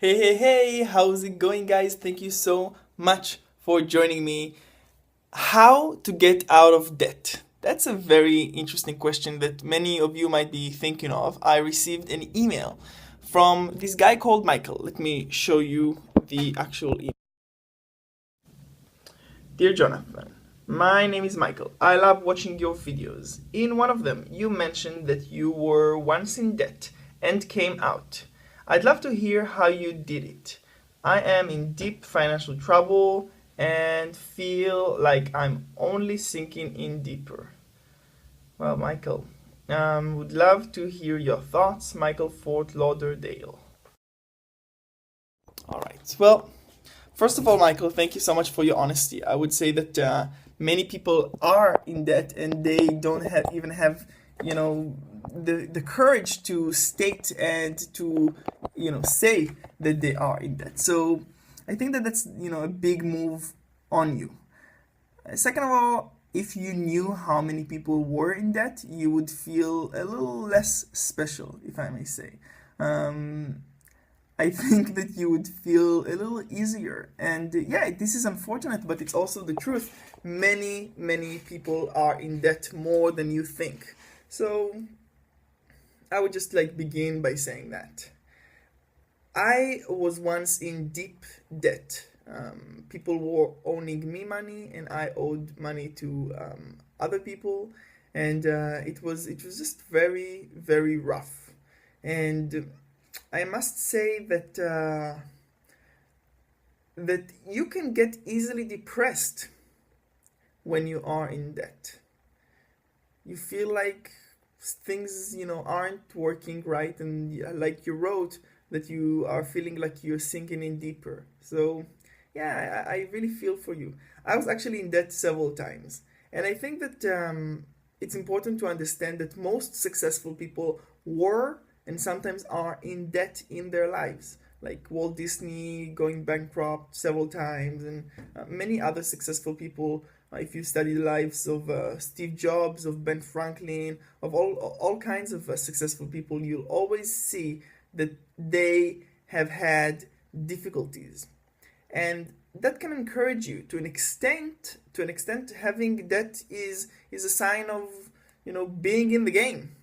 Hey, how's it going, guys? Thank you so much for joining me. How to get out of debt? That's a very interesting question that many of you might be thinking of. I received an email from this guy called Michael. Let me show you the actual email. Dear Jonathan, my name is Michael. I love watching your videos. In one of them, you mentioned that you were once in debt and came out. I'd love to hear how you did it. I am in deep financial trouble and feel like I'm only sinking in deeper. Well, Michael, would love to hear your thoughts. Michael, Fort Lauderdale. All right. Well, first of all, Michael, thank you so much for your honesty. I would say that many people are in debt and they don't even have, the courage to state and to, say that they are in debt. So I think that that's, a big move on you. Second of all, if you knew how many people were in debt, you would feel a little less special, if I may say. Um, I think that you would feel a little easier. And yeah, this is unfortunate, but it's also the truth. Many people are in debt more than you think. So I would just like begin by saying that. I was once in deep debt. People were owing me money, and I owed money to other people, and it was just very rough. And I must say that you can get easily depressed when you are in debt. You feel like things aren't working right, and like you wrote that you are feeling like you're sinking in deeper. So yeah, I really feel for you. I was actually in debt several times, and I think that it's important to understand that most successful people were and sometimes are in debt in their lives, like Walt Disney going bankrupt several times, and many other successful people. If you study the lives of Steve Jobs, of Ben Franklin, of all kinds of successful people, you'll always see that they have had difficulties, and that can encourage you to an extent. To an extent, having debt is a sign of being in the game.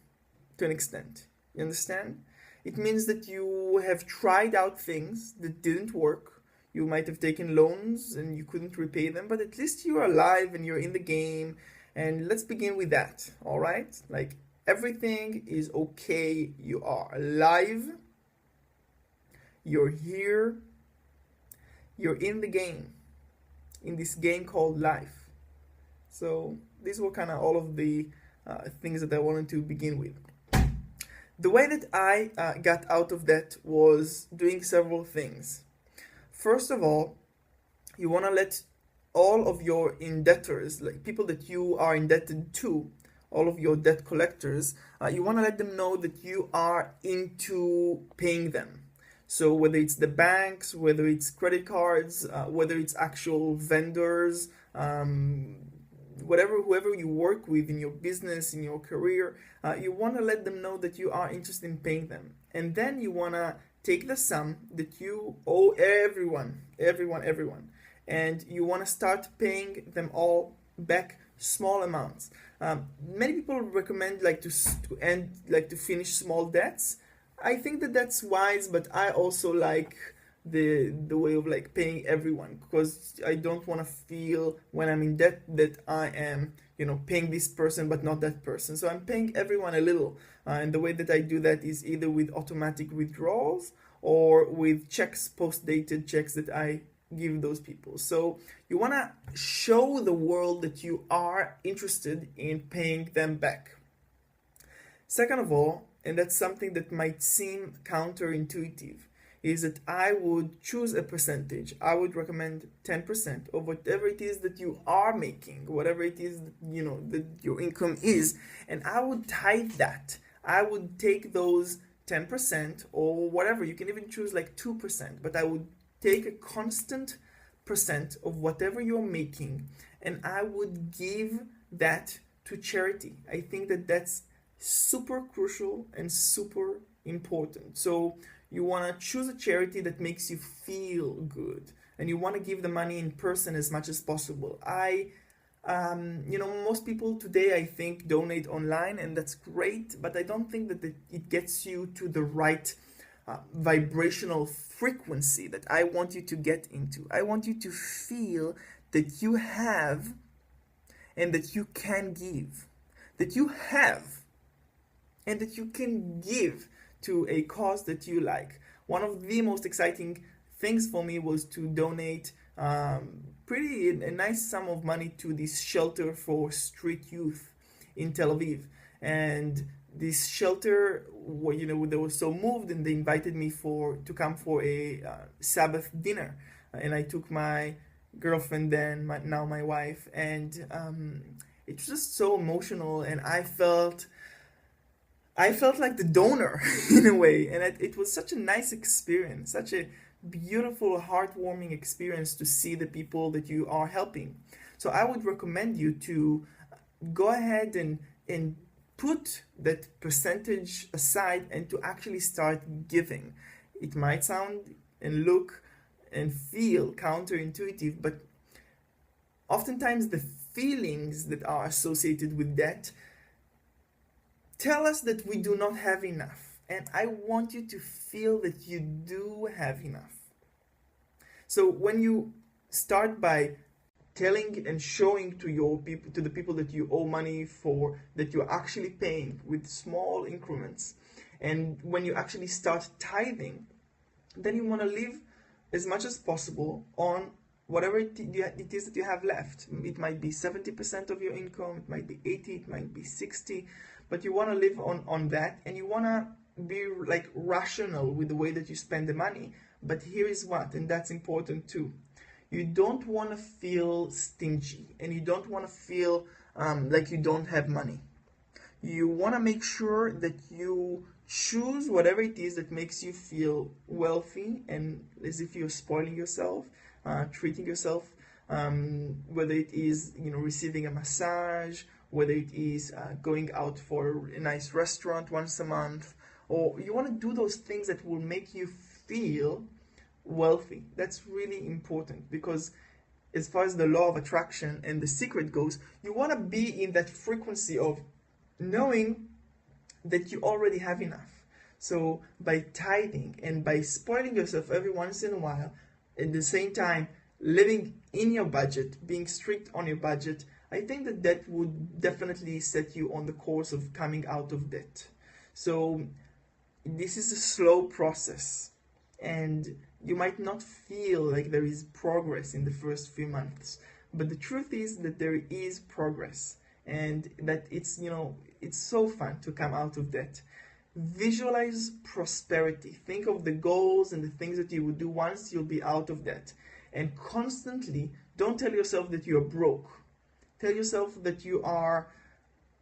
To an extent, you understand? It means that you have tried out things that didn't work. You might have taken loans and you couldn't repay them, but at least you're alive and you're in the game. And let's begin with that, all right? Like, everything is okay. You are alive. You're here. You're in the game, in this game called life. So these were kind of all of the things that I wanted to begin with. The way that I got out of that was doing several things. First of all, you want to let all of your indebtors, like people that you are indebted to, all of your debt collectors, you want to let them know that you are into paying them. So whether it's the banks, whether it's credit cards, whether it's actual vendors, whoever you work with in your business, in your career, you want to let them know that you are interested in paying them. And then you want to take the sum that you owe everyone, and you want to start paying them all back small amounts. Many people recommend to finish small debts. I think that that's wise, but I also like the way of like paying everyone, because I don't want to feel when I'm in debt that I am paying this person but not that person. So I'm paying everyone a little, and the way that I do that is either with automatic withdrawals or with checks, post-dated checks that I give those people. So you want to show the world that you are interested in paying them back. Second of all, and that's something that might seem counterintuitive, is that I would choose a percentage. I would recommend 10% of whatever it is that you are making, whatever it is that your income is, and I would tithe that. I would take those 10% or whatever. You can even choose like 2%, but I would take a constant percent of whatever you're making, and I would give that to charity. I think that that's super crucial and super important. So You want to choose a charity that makes you feel good, and you want to give the money in person as much as possible. Most people today, I think, donate online, and that's great, but I don't think that it gets you to the right vibrational frequency that I want you to get into. I want you to feel that you have and that you can give, that you have and that you can give to a cause that you like. One of the most exciting things for me was to donate pretty a nice sum of money to this shelter for street youth in Tel Aviv. And this shelter, they were so moved, and they invited me to come for a Sabbath dinner. And I took my girlfriend then, now my wife, and it was just so emotional, and I felt like the donor in a way, and it was such a nice experience, such a beautiful, heartwarming experience to see the people that you are helping. So I would recommend you to go ahead and put that percentage aside and to actually start giving. It might sound and look and feel counterintuitive, but oftentimes the feelings that are associated with that tell us that we do not have enough. And I want you to feel that you do have enough. So when you start by telling and showing to the people that you owe money for, that you're actually paying with small increments, and when you actually start tithing, then you want to live as much as possible on whatever it is that you have left. It might be 70% of your income, it might be 80, it might be 60, but you want to live on that, and you want to be like rational with the way that you spend the money. But here is what, and that's important too. You don't want to feel stingy, and you don't want to feel like you don't have money. You want to make sure that you choose whatever it is that makes you feel wealthy and as if you're spoiling yourself, treating yourself, whether it is receiving a massage, whether it is going out for a nice restaurant once a month, or you want to do those things that will make you feel wealthy. That's really important, because as far as the law of attraction and the secret goes, you want to be in that frequency of knowing that you already have enough. So by tithing and by spoiling yourself every once in a while, at the same time living in your budget, being strict on your budget, I think that would definitely set you on the course of coming out of debt. So this is a slow process, and you might not feel like there is progress in the first few months, but the truth is that there is progress, and that it's so fun to come out of debt. Visualize prosperity. Think of the goals and the things that you would do once you'll be out of debt, and constantly don't tell yourself that you're broke. Tell yourself that you are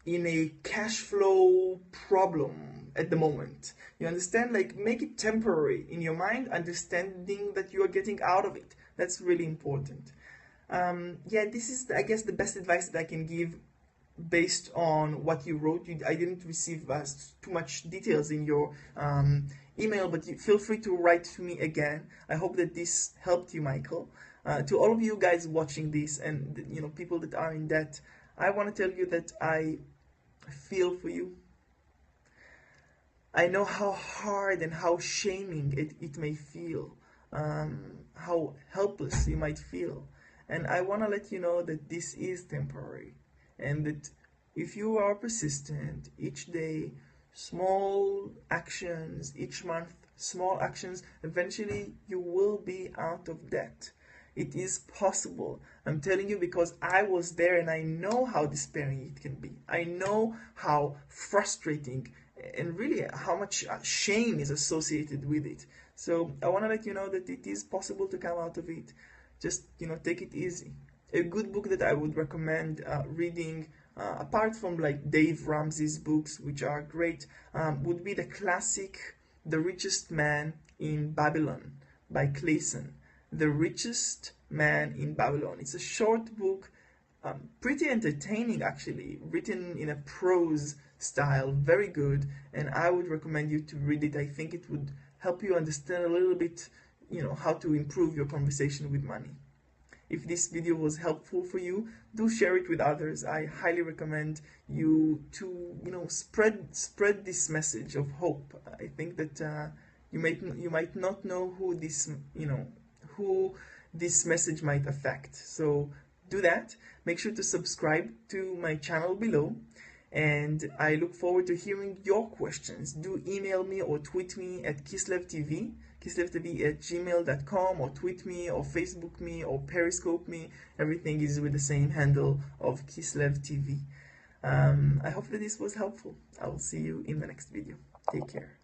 in a cash flow problem at the moment. You understand? Like, make it temporary in your mind, understanding that you are getting out of it. That's really important. This is, I guess, the best advice that I can give based on what you wrote. I didn't receive too much details in your email, but feel free to write to me again. I hope that this helped you, Michael. To all of you guys watching this, and people that are in debt, I want to tell you that I feel for you. I know how hard and how shaming it may feel, how helpless you might feel, and I want to let you know that this is temporary, and that if you are persistent each day, small actions, each month, small actions, eventually you will be out of debt. It is possible. I'm telling you, because I was there, and I know how despairing it can be. I know how frustrating and really how much shame is associated with it. So I want to let you know that it is possible to come out of it. Just take it easy. A good book that I would recommend reading, apart from like Dave Ramsey's books, which are great, would be the classic The Richest Man in Babylon by Clayson. The Richest Man in Babylon. It's a short book, pretty entertaining actually, written in a prose style, very good, and I would recommend you to read it. I think it would help you understand a little bit, how to improve your conversation with money. If this video was helpful for you, do share it with others. I highly recommend you to, spread this message of hope. I think that you might not know who this message might affect. So do that. Make sure to subscribe to my channel below, and I look forward to hearing your questions. Do email me or tweet me at Kis-Lev @gmail.com, or tweet me or Facebook me or Periscope me. Everything is with the same handle of Kis-Lev TV. I hope that this was helpful. I will see you in the next video. Take care.